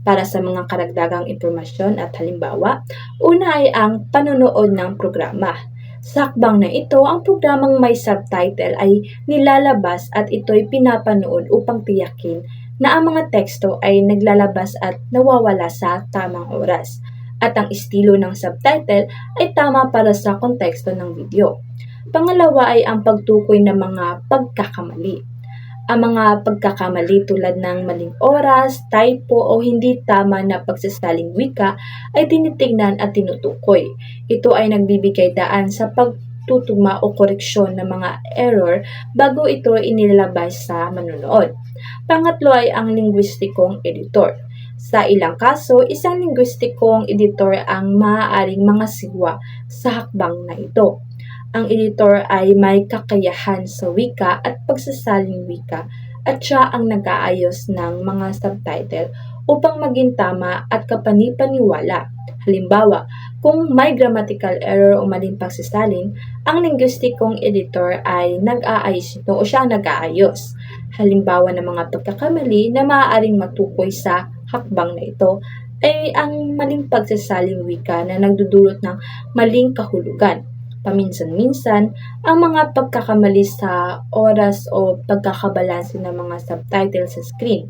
Para sa mga karagdagang impormasyon at halimbawa, una ay ang panonood ng programa. Sa hakbang na ito, ang programang may subtitle ay nilalabas at ito'y pinapanood upang tiyakin na ang mga teksto ay naglalabas at nawawala sa tamang oras, at ang estilo ng subtitle ay tama para sa konteksto ng video. Pangalawa ay ang pagtukoy ng mga pagkakamali. Ang mga pagkakamali tulad ng maling oras, typo o hindi tama na pagsasaling wika ay tinitingnan at tinutukoy. Ito ay nagbibigay daan sa pagtutugma o koreksyon ng mga error bago ito inilalabas sa manonood. Pangatlo ay ang linguistikong editor. Sa ilang kaso, isang linguistikong editor ang maaaring mga sigwa sa hakbang na ito. Ang editor ay may kakayahan sa wika at pagsasaling wika at siya ang nag-aayos ng mga subtitle upang maging tama at kapani-paniwala. Halimbawa, kung may grammatical error o maling pagsasalin, ang linguistikong editor ay nag-aayos ito o siya ang nag-aayos. Halimbawa ng mga pagkakamali na maaaring matukoy sa hakbang na ito ay ang maling pagsasaling wika na nagdudulot ng maling kahulugan. Paminsan-minsan, ang mga pagkakamali sa oras o pagkakabalanse ng mga subtitle sa screen.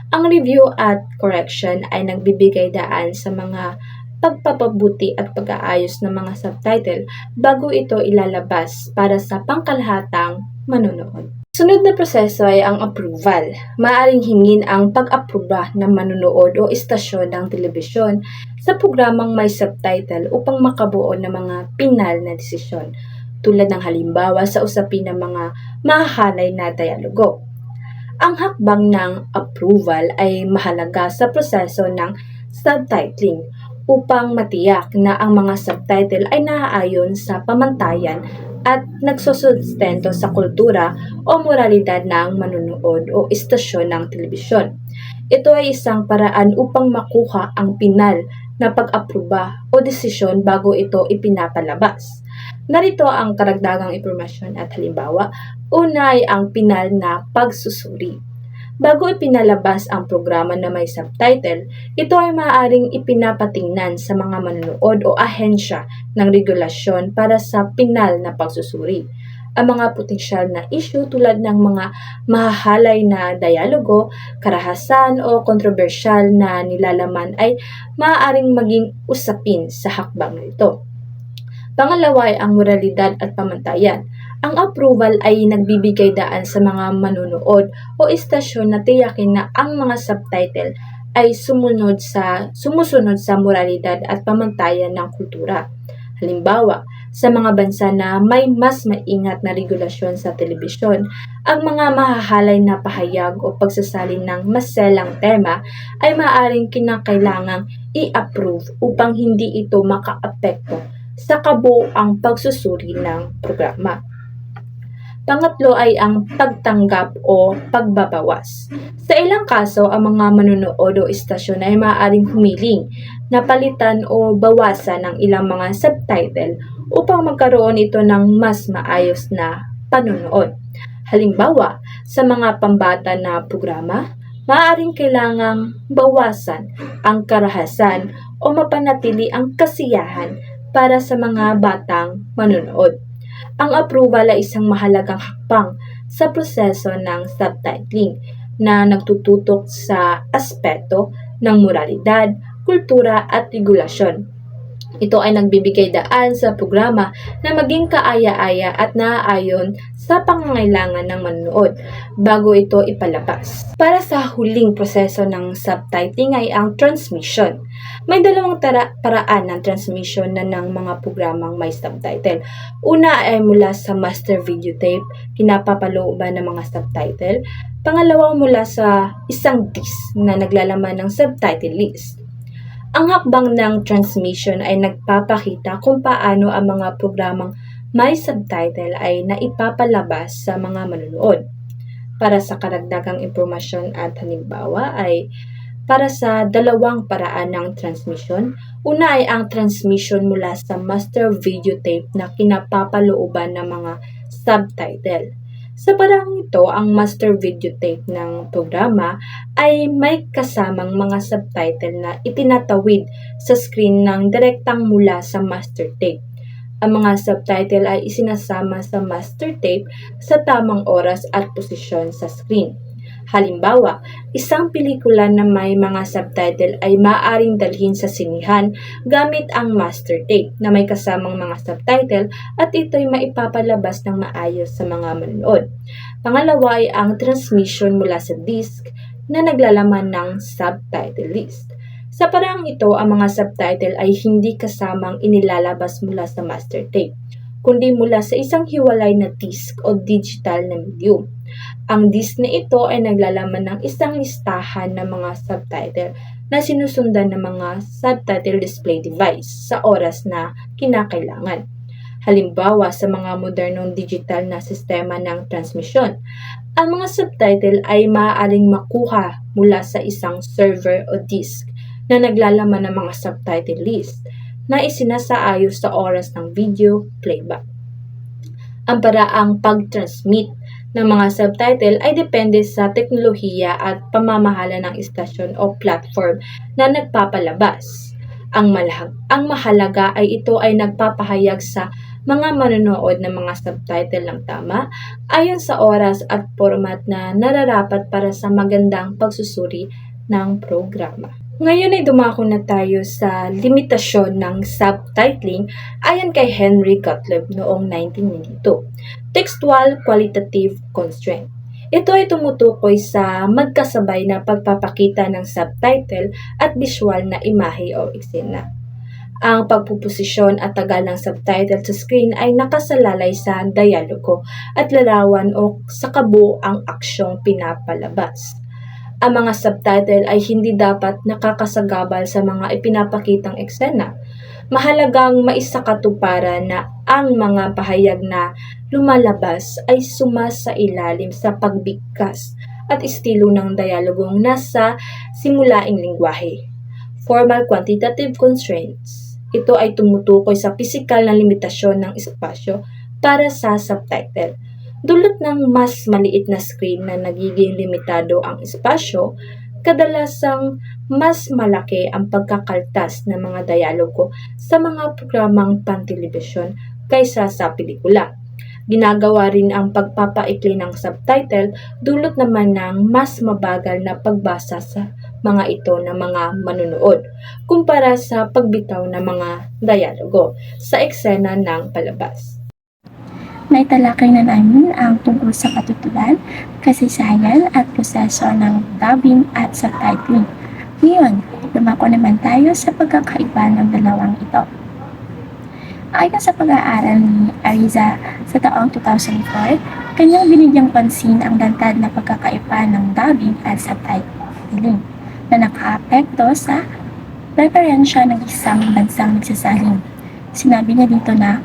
Ang review at correction ay nagbibigay daan sa mga pagpapabuti at pag-aayos ng mga subtitle bago ito ilalabas para sa pangkalahatang manonood. Sunod na proseso ay ang approval. Maaaring hingin ang pag-aproba ng manonood o istasyon ng telebisyon sa programang may subtitle upang makabuo ng mga pinal na desisyon, tulad ng halimbawa sa usapin ng mga mahahalay na dialogo. Ang hakbang ng approval ay mahalaga sa proseso ng subtitling upang matiyak na ang mga subtitle ay naaayon sa pamantayan at nagsusustento sa kultura o moralidad ng manonood o istasyon ng telebisyon. Ito ay isang paraan upang makuha ang pinal na pag-aproba o desisyon bago ito ipinapalabas. Narito ang karagdagang impormasyon at halimbawa. Una ay ang pinal na pagsusuri. Bago ipinalabas ang programa na may subtitle, ito ay maaaring ipinapatingnan sa mga manonood o ahensya ng regulasyon para sa pinal na pagsusuri. Ang mga potensyal na issue tulad ng mga mahahalay na dialogo, karahasan o kontrobersyal na nilalaman ay maaaring maging usapin sa hakbang na ito. Pangalawa ay ang moralidad at pamantayan. Ang approval ay nagbibigay daan sa mga manonood o istasyon na tiyakin na ang mga subtitle ay sumusunod sa moralidad at pamantayan ng kultura. Halimbawa, Sa mga bansa na may mas maingat na regulasyon sa telebisyon, ang mga mahahalay na pahayag o pagsasalin ng maselang tema ay maaaring kinakailangang i-approve upang hindi ito makaapekto sa kabuuang pagsusuri ng programa. Pangatlo ay ang pagtanggap o pagbabawas. Sa ilang kaso, ang mga manunood o istasyon ay maaaring humiling na palitan o bawasan ng ilang mga subtitle upang magkaroon ito ng mas maayos na panonood. Halimbawa, sa mga pambata na programa, maaaring kailangang bawasan ang karahasan o mapanatili ang kasiyahan para sa mga batang manonood. Ang approval ay isang mahalagang hakbang sa proseso ng subtitling na nagtututok sa aspeto ng moralidad, kultura at regulasyon. Ito ay nagbibigay daan sa programa na maging kaaya-aya at naaayon sa pangangailangan ng manonood bago ito ipalabas. Para sa huling proseso ng subtitling ay ang transmission. May dalawang paraan ng transmission na ng mga programang may subtitle. Una ay mula sa master videotape, kinapapalooban ng mga subtitle. Pangalawa mula sa isang disc na naglalaman ng subtitle list. Ang hakbang ng transmission ay nagpapakita kung paano ang mga programang may subtitle ay naipapalabas sa mga manonood. Para sa karagdagang impormasyon at halimbawa ay para sa dalawang paraan ng transmission. Una ay ang transmission mula sa master videotape na kinapapalooban ng mga subtitle. Sa paraang ito, ang master videotape ng programa ay may kasamang mga subtitle na itinatawid sa screen ng direktang mula sa master tape. Ang mga subtitle ay isinasama sa master tape sa tamang oras at posisyon sa screen. Halimbawa, isang pelikula na may mga subtitle ay maaaring dalhin sa sinihan gamit ang master tape na may kasamang mga subtitle at ito'y maipapalabas ng maayos sa mga manonood. Pangalawa ay ang transmission mula sa disc na naglalaman ng subtitle list. Sa paraang ito, ang mga subtitle ay hindi kasamang inilalabas mula sa master tape, kundi mula sa isang hiwalay na disc o digital na medium. Ang disc na ito ay naglalaman ng isang listahan ng mga subtitle na sinusundan ng mga subtitle display device sa oras na kinakailangan. Halimbawa, sa mga modernong digital na sistema ng transmisyon, ang mga subtitle ay maaaring makuha mula sa isang server o disk na naglalaman ng mga subtitle list na isinasaayos sa oras ng video playback. Ang paraang pag-transmit ng mga subtitle ay depende sa teknolohiya at pamamahala ng istasyon o platform na nagpapalabas. Ang mahalaga ay ito ay nagpapahayag sa mga manonood ng mga subtitle ng tama ayon sa oras at format na nararapat para sa magandang pagsusuri ng programa. Ngayon ay dumako na tayo sa limitasyon ng subtitling ayon kay Henry Gottlieb noong 1992. Textual Qualitative Constraint. Ito ay tumutukoy sa magkasabay na pagpapakita ng subtitle at visual na imahe o eksena. Ang pagpuposisyon at tagal ng subtitle sa screen ay nakasalalay sa dialogo at larawan o sa kabuoang aksyong pinapalabas. Ang mga subtitle ay hindi dapat nakakasagabal sa mga ipinapakitang eksena. Mahalagang maisakatuparan na ang mga pahayag na lumalabas ay sumasailalim sa pagbigkas at estilo ng dialogong nasa simulaing lingwahe. Formal quantitative constraints. Ito ay tumutukoy sa pisikal na limitasyon ng espasyo para sa subtitle. Dulot ng mas maliit na screen na nagiging limitado ang espasyo, kadalasang mas malaki ang pagkakaltas ng mga dialogo sa mga programang pantelebisyon kaysa sa pelikula. Ginagawa rin ang pagpapaikli ng subtitle dulot naman ng mas mabagal na pagbasa sa mga ito ng mga manunood kumpara sa pagbitaw ng mga dialogo sa eksena ng palabas. May talakay na namin ang tungkol sa katutulan, kasaysayan at proseso ng dubbing at subtitling. Ngayon, dumako naman tayo sa pagkakaiba ng dalawang ito. Ayon sa pag-aaral ni Ariza sa taong 2004, kanyang binigyang pansin ang lantad na pagkakaiba ng dubbing at subtitling na nakaapekto sa preferensya ng isang bansang nagsasaling. Sinabi niya dito na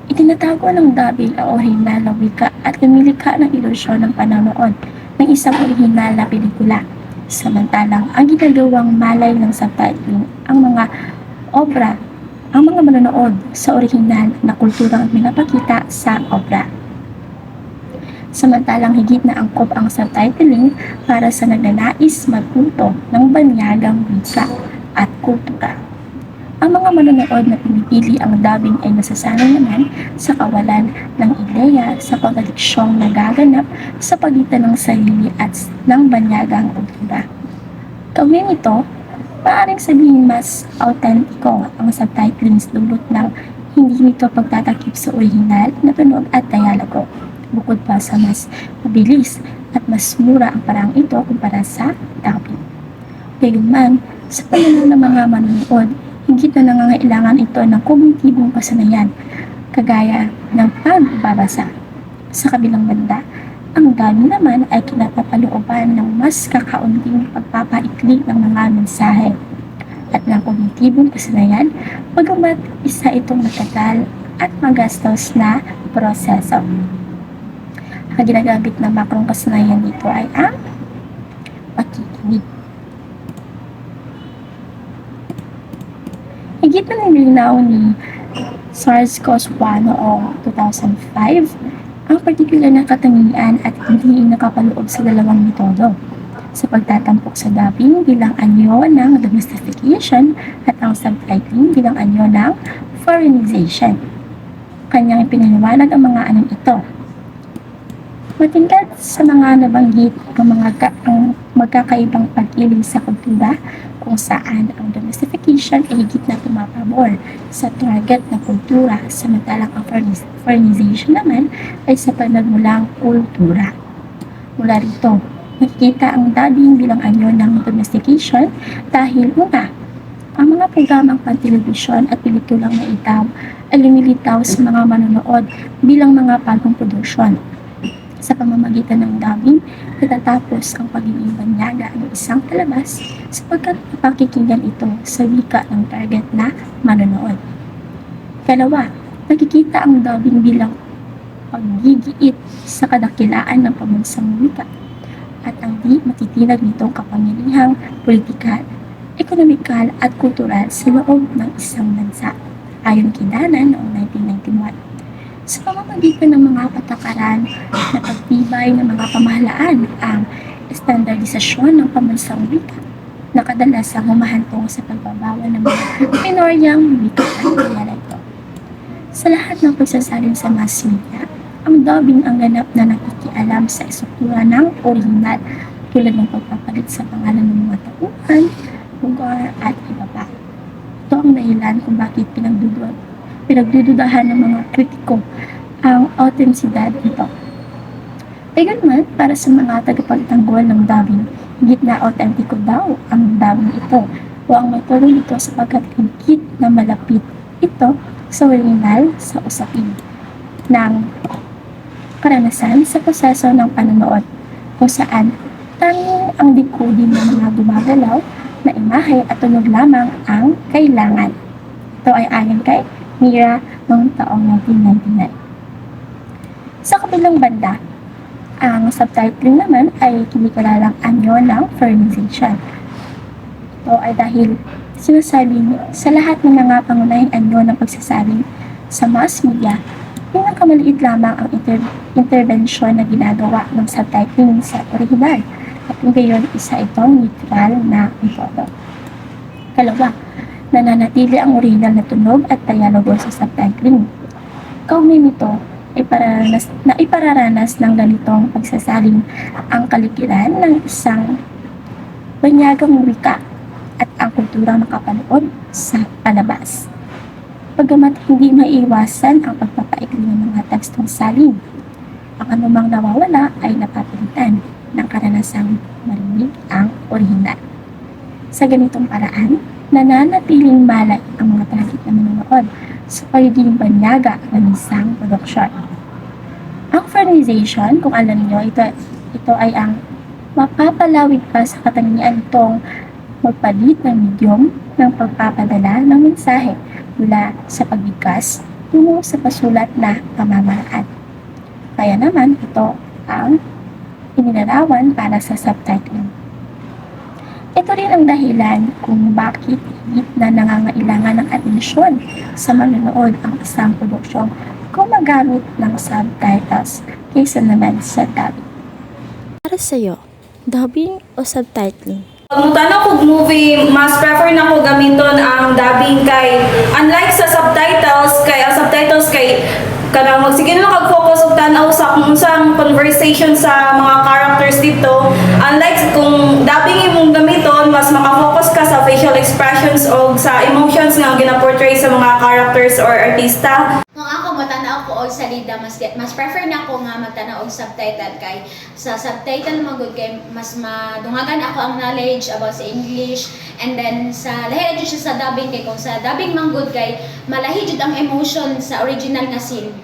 itinatago ng dubbing ang orihinal na wika at lumilikha ng ilusyon ng panonood ng isang orihinal na pelikula. Samantalang ang ginagawang malay ng subtitling ang mga manonood sa orihinal na kulturang pinapakita sa obra. Samantalang higit na angkop ang subtitling para sa nagnanais magpunto ng banyagang wika at kultura. Ang mga manonood na pinipili ang dubbing ay nasasanay naman sa kawalan ng ideya sa kontradiksyong nagaganap sa pagitan ng sarili at ng banyagang kultura. Kaugnay nito, maaaring sabihin mas autentiko ang subtitling dulot ng hindi nito pagtatakip sa orihinal na tunog at dialogo. Bukod pa sa mas mabilis at mas mura ang parang ito kumpara sa dubbing. Gayunman, sa pananaw ng mga manonood, higit na nangangailangan ito ng kognitibong kasanayan, kagaya ng pagbabasa. Sa kabilang banda, ang dubbing naman ay kinapapalooban ng mas kakaunting pagpapaikli ng mga mensahe at ng kognitibong kasanayan, bagamat isa itong matagal at magastos na proseso. Ang ginagamit na makrong kasanayan dito ay ang pakikinig. Higit na nilinaw ni SARS-CoV-1 noong 2005 ang partikular na katangian at hindi nakapaloob sa dalawang metodo sa pagtatampok sa dubbing bilang anyo ng domestication at ang subtitling bilang anyo ng foreignization. Kanyang ipinaliwanag ang mga anong ito. Matingkad sa mga nabanggit ang magkakaibang pag-iling sa kultura kung saan ang domestication ay higit na pumapabor sa target na kultura samantalang ang foreignization naman ay sa panagmulang kultura. Mula rito, nakikita ang dubbing bilang anyo ng domestication dahil una, ang mga programang pantelebisyon at pelikulang naitaw ay lumilitaw sa mga manonood bilang mga bagong produksyon. Sa pamamagitan ng dubbing, natatapos ang pagiging banyaga ng isang palabas sapagkat napakikinggan ito sa wika ng target na manonood. Kalawa, nakikita ang dubbing bilang paggigiit sa kadakilaan ng pambansang wika at ang di matitinag nitong kapangyarihang politikal, ekonomikal at kultural sa loob ng isang bansa, ayon kay Dana noong 1991. Sa pamamagitan ng mga patakaran na pagtibay ng mga pamahalaan ang estandardisasyon ng pambansang wika na kadalasang humahantong sa pagbabawal ng mga minoryang wika at dialekto. Sa lahat ng pagsasalin sa mass media, ang dubbing ang ganap na nakikialam sa estruktura ng orihinal tulad ng pagpapalit sa pangalan ng mga tauhan, lugar at iba pa. Ito ang dahilan kung bakit pinagdududahan ng mga kritiko ang autentisidad nito. Gayunman, para sa mga tagapagtanggol ng dubbing, higit na autentiko daw ang dubbing ito o ang metodo nito sapagkat higit na malapit ito sa orihinal sa usapin ng karanasan sa proseso ng panonood kung saan tanging ang decoding ng mga gumagalaw na imahe at tunog lamang ang kailangan. Ito ay ayon kay Mira noong taong 1999. Sa kabilang banda, ang subtitling naman ay kinikalalang anyo ng foreignization. Ito ay dahil sinasabing sa lahat ng mga pangunahing anyo ng pagsasabi sa mass media, pinakamaliit lamang ang intervensyon na ginagawa ng subtitling sa original at kung gayon isa itong neutral na metodo. Kalawa, nananatili ang original na tunog at dialogo sa subtitling. Kaugnay nito ay ipararanas ng ganitong pagsasaling ang kalikiran ng isang banyagang wika at ang kulturang nakapanood sa palabas. Bagamat hindi maiiwasan ang pagpapaikli ng mga tekstong salin, ang anumang nawawala ay napapalitan ng karanasang marinig ang orihinal. Sa ganitong paraan, nananatiling malay ang mga target na manonood sa pagiging banyaga ng isang produksyon. Ang fernization, kung alam nyo, ito ay ang mapapalawig pa sa katangian nitong magpalit ng medium ng pagpapadala ng mensahe mula sa pagbigkas tungo sa pasulat na pamamaraan. Kaya naman ito ang ininarawan para sa subtitling. Ito rin ang dahilan kung bakit higit na nangangailangan ng atensyon sa manonood ang isang produksyong gumagamit ng subtitles kaysa naman sa dubbing. Para sa'yo, dubbing o subtitling? Kung tanong kog movie, mas prefer na ko gamiton ang dubbing kay unlike sa subtitles kay kanang sige na kag-focus og tan-aw sa kung unsang conversation sa mga characters dito. Unlike kung dubbing imong gamiton, mas maka-focus ka sa facial expressions o sa emotions nga gina-portray sa mga characters or artista. Kung ako matanaw ko og salida, mas prefer na ko nga magtanaw og subtitle kay sa subtitle magud kay mas madungagan ako ang knowledge about sa English, and then sa lahi jud siya sa dubbing kay kung sa dubbing manggod kay malahi jud ang emotion sa original nga scene.